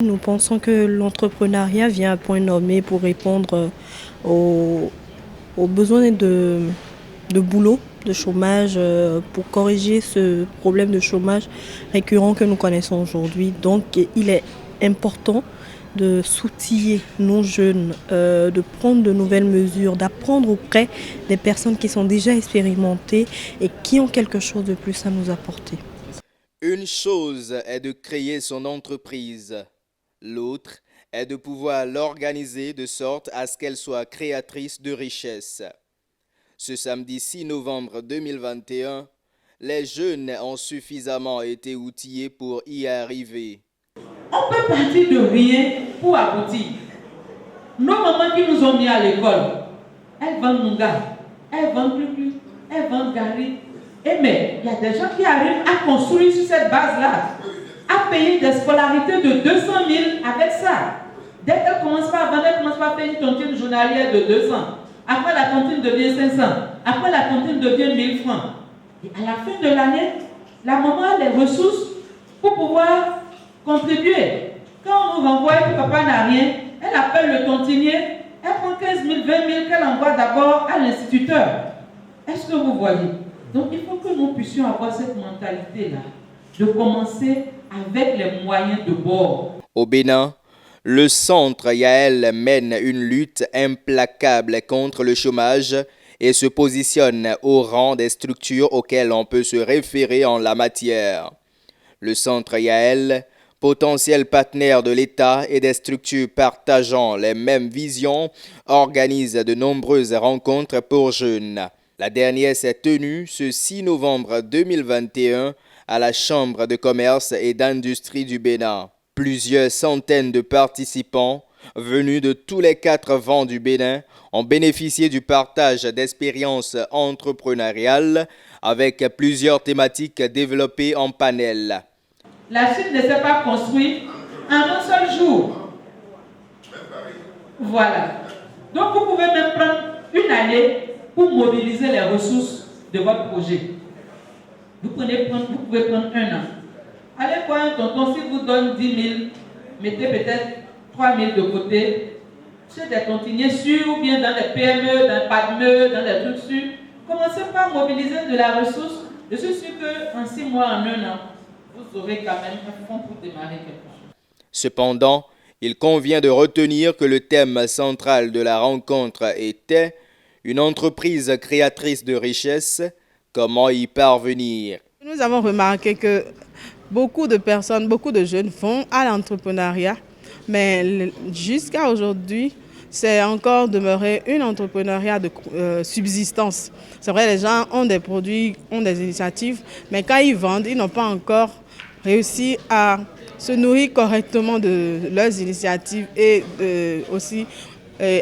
Nous pensons que l'entrepreneuriat vient à point nommé pour répondre aux, aux besoins de boulot, de chômage, pour corriger ce problème de chômage récurrent que nous connaissons aujourd'hui. Donc il est important de s'outiller nos jeunes, de prendre de nouvelles mesures, d'apprendre auprès des personnes qui sont déjà expérimentées et qui ont quelque chose de plus à nous apporter. Une chose est de créer son entreprise, l'autre est de pouvoir l'organiser de sorte à ce qu'elle soit créatrice de richesse. Ce samedi 6 novembre 2021, les jeunes ont suffisamment été outillés pour y arriver. On peut partir de rien pour aboutir. Nos mamans qui nous ont mis à l'école, elles vendent nougat, elles vendent plus, elles vendent gari. Mais il y a des gens qui arrivent à construire sur cette base-là, à payer des scolarités de 200 000 avec ça. Dès qu'elles commencent pas à vendre, elles commencent pas à payer une tontine journalière de 200. Après, la tontine devient 500. Après, la tontine devient 1000 francs. Et à la fin de l'année, la maman a les ressources pour pouvoir contribuer. Quand on nous renvoie et que papa n'a rien, elle appelle le tontinier, elle prend 15 000, 20 000 qu'elle envoie d'abord à l'instituteur. Est-ce que vous voyez? Donc il faut que nous puissions avoir cette mentalité-là, de commencer avec les moyens de bord. Au Bénin, le centre Yael mène une lutte implacable contre le chômage et se positionne au rang des structures auxquelles on peut se référer en la matière. Le centre Yael, potentiel partenaire de l'État et des structures partageant les mêmes visions, organise de nombreuses rencontres pour jeunes. La dernière s'est tenue ce 6 novembre 2021 à la Chambre de commerce et d'industrie du Bénin. Plusieurs centaines de participants venus de tous les 4 vents du Bénin ont bénéficié du partage d'expériences entrepreneuriales avec plusieurs thématiques développées en panel. La Chine ne s'est pas construite en un seul jour. Voilà. Donc vous pouvez même prendre une année pour mobiliser les ressources de votre projet. Vous pouvez prendre un an. Allez voir un tonton, s'il vous donne 10 000, mettez peut-être 3 000 de côté. Chez des tontiniers sûrs, ou bien dans des PME, dans des PADME, dans des trucs sûrs. Commencez par mobiliser de la ressource. Je suis sûr qu'en 6 mois, en un an, vous aurez quand même un fonds pour démarrer quelque chose. Cependant, il convient de retenir que le thème central de la rencontre était une entreprise créatrice de richesse, comment y parvenir. Nous avons remarqué que beaucoup de personnes, beaucoup de jeunes font à l'entrepreneuriat, mais jusqu'à aujourd'hui, c'est encore demeuré un entrepreneuriat de subsistance. C'est vrai, les gens ont des produits, ont des initiatives, mais quand ils vendent, ils n'ont pas encore réussi à se nourrir correctement de leurs initiatives et aussi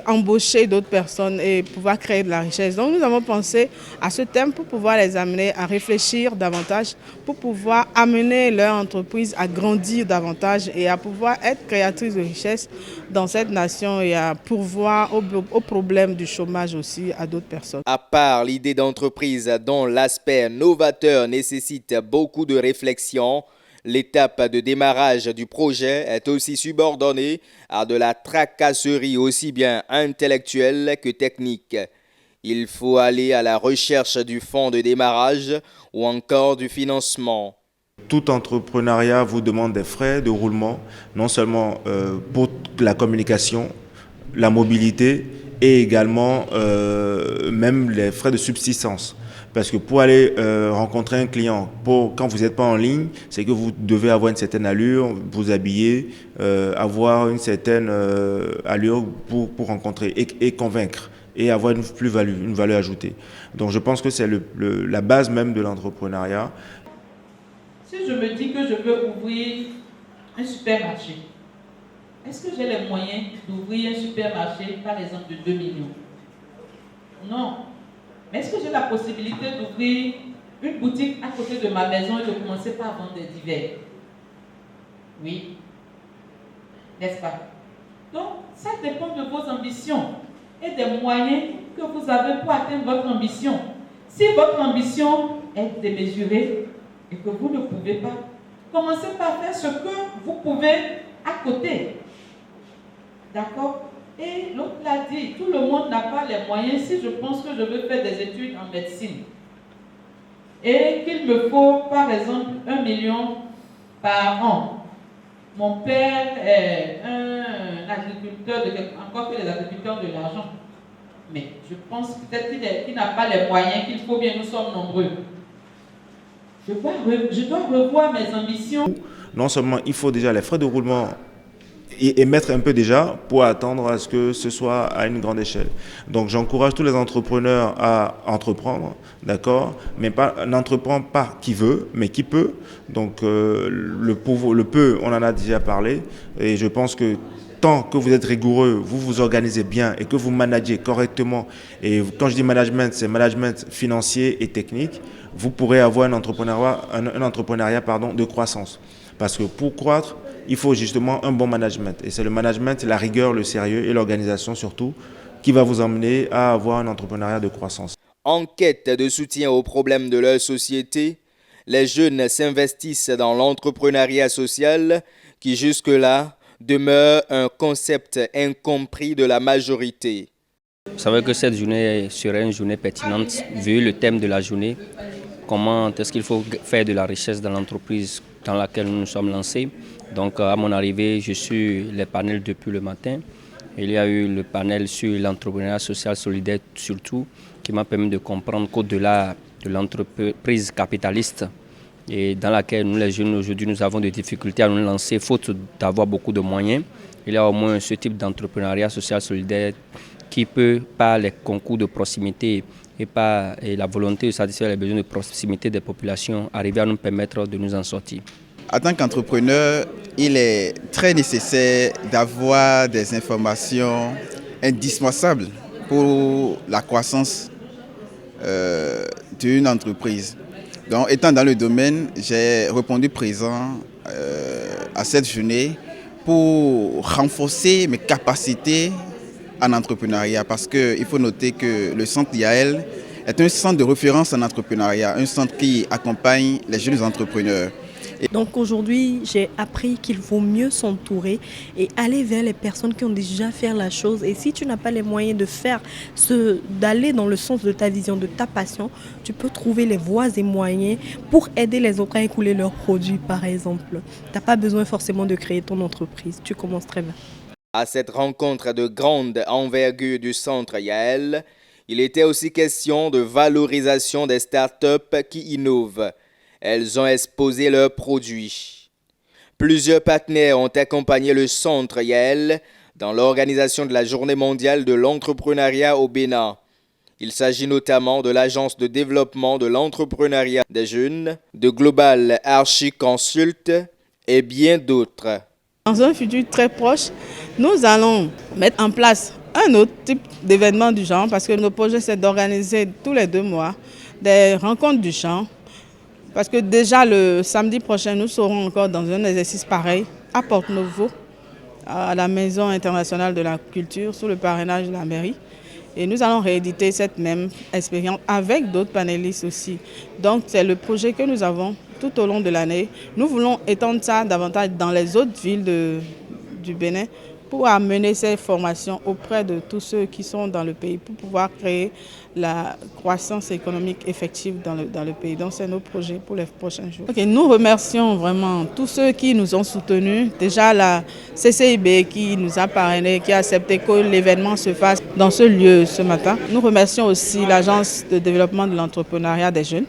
embaucher d'autres personnes et pouvoir créer de la richesse. Donc nous avons pensé à ce thème pour pouvoir les amener à réfléchir davantage, pour pouvoir amener leur entreprise à grandir davantage et à pouvoir être créatrice de richesse dans cette nation et à pourvoir aux problèmes du chômage aussi à d'autres personnes. À part l'idée d'entreprise dont l'aspect novateur nécessite beaucoup de réflexion, l'étape de démarrage du projet est aussi subordonnée à de la tracasserie aussi bien intellectuelle que technique. Il faut aller à la recherche du fonds de démarrage ou encore du financement. Tout entrepreneuriat vous demande des frais de roulement, non seulement pour la communication, la mobilité et également même les frais de subsistance. Parce que pour aller rencontrer un client, quand vous n'êtes pas en ligne, c'est que vous devez avoir une certaine allure, vous habiller, avoir une certaine allure pour rencontrer et convaincre et avoir une plus-value, une valeur ajoutée. Donc je pense que c'est la base même de l'entrepreneuriat. Si je me dis que je veux ouvrir un supermarché, est-ce que j'ai les moyens d'ouvrir un supermarché, par exemple, de 2 millions? Non. Mais est-ce que j'ai la possibilité d'ouvrir une boutique à côté de ma maison et de commencer par vendre des divers? Oui. N'est-ce pas? Donc, ça dépend de vos ambitions et des moyens que vous avez pour atteindre votre ambition. Si votre ambition est démesurée et que vous ne pouvez pas, commencez par faire ce que vous pouvez à côté. D'accord? Et l'autre l'a dit, tout le monde n'a pas les moyens. Si je pense que je veux faire des études en médecine et qu'il me faut, par exemple, 1 million par an. Mon père est un agriculteur, encore que les agriculteurs de l'argent. Mais je pense peut-être qu'il n'a pas les moyens qu'il faut bien, nous sommes nombreux. Je dois revoir mes ambitions. Non seulement il faut déjà les frais de roulement et mettre un peu déjà pour attendre à ce que ce soit à une grande échelle. Donc j'encourage tous les entrepreneurs à entreprendre, d'accord, mais n'entreprend pas qui veut, mais qui peut. Donc le peu, on en a déjà parlé, et je pense que tant que vous êtes rigoureux, vous vous organisez bien et que vous managez correctement, et quand je dis management, c'est management financier et technique, vous pourrez avoir un entrepreneuriat de croissance. Parce que pour croître, il faut justement un bon management. Et c'est le management, la rigueur, le sérieux et l'organisation surtout qui va vous emmener à avoir un entrepreneuriat de croissance. En quête de soutien aux problèmes de leur société, les jeunes s'investissent dans l'entrepreneuriat social qui jusque-là demeure un concept incompris de la majorité. Vous savez que cette journée serait une journée pertinente vu le thème de la journée. Comment est-ce qu'il faut faire de la richesse dans l'entreprise dans laquelle nous nous sommes lancés. Donc à mon arrivée, je suis les panels depuis le matin. Il y a eu le panel sur l'entrepreneuriat social solidaire surtout, qui m'a permis de comprendre qu'au-delà de l'entreprise capitaliste, et dans laquelle nous les jeunes aujourd'hui nous avons des difficultés à nous lancer faute d'avoir beaucoup de moyens, il y a au moins ce type d'entrepreneuriat social solidaire qui peut, par les concours de proximité et la volonté de satisfaire les besoins de proximité des populations, arriver à nous permettre de nous en sortir. En tant qu'entrepreneur, il est très nécessaire d'avoir des informations indispensables pour la croissance d'une entreprise. Donc, étant dans le domaine, j'ai répondu présent à cette journée pour renforcer mes capacités en entrepreneuriat, parce qu'il faut noter que le centre IAL est un centre de référence en entrepreneuriat, un centre qui accompagne les jeunes entrepreneurs. Donc aujourd'hui, j'ai appris qu'il vaut mieux s'entourer et aller vers les personnes qui ont déjà fait la chose. Et si tu n'as pas les moyens d'aller dans le sens de ta vision, de ta passion, tu peux trouver les voies et moyens pour aider les autres à écouler leurs produits, par exemple. Tu n'as pas besoin forcément de créer ton entreprise. Tu commences très bien. À cette rencontre de grande envergure du centre Yael, il était aussi question de valorisation des startups qui innovent. Elles ont exposé leurs produits. Plusieurs partenaires ont accompagné le centre Yael dans l'organisation de la Journée mondiale de l'entrepreneuriat au Bénin. Il s'agit notamment de l'Agence de développement de l'entrepreneuriat des jeunes, de Global Archi Consult et bien d'autres. Dans un futur très proche, nous allons mettre en place un autre type d'événement du genre, parce que notre projet, c'est d'organiser tous les 2 mois des rencontres du genre. Parce que déjà le samedi prochain, nous serons encore dans un exercice pareil à Porte-Novo, à la Maison internationale de la culture, sous le parrainage de la mairie. Et nous allons rééditer cette même expérience avec d'autres panélistes aussi. Donc c'est le projet que nous avons tout au long de l'année. Nous voulons étendre ça davantage dans les autres villes du Bénin pour amener ces formations auprès de tous ceux qui sont dans le pays pour pouvoir créer la croissance économique effective dans le pays. Donc c'est nos projets pour les prochains jours. Nous remercions vraiment tous ceux qui nous ont soutenus. Déjà la CCIB qui nous a parrainé, qui a accepté que l'événement se fasse dans ce lieu ce matin. Nous remercions aussi l'Agence de développement de l'entrepreneuriat des jeunes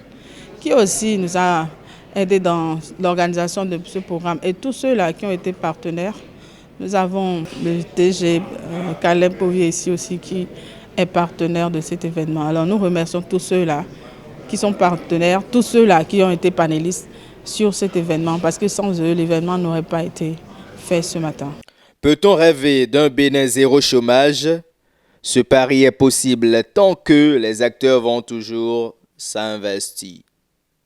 qui aussi nous a aidés dans l'organisation de ce programme et tous ceux-là qui ont été partenaires. Nous avons le DG Caleb Povier ici aussi qui est partenaire de cet événement. Alors nous remercions tous ceux-là qui sont partenaires, tous ceux-là qui ont été panélistes sur cet événement, parce que sans eux, l'événement n'aurait pas été fait ce matin. Peut-on rêver d'un Bénin zéro chômage? Ce pari est possible tant que les acteurs vont toujours s'investir.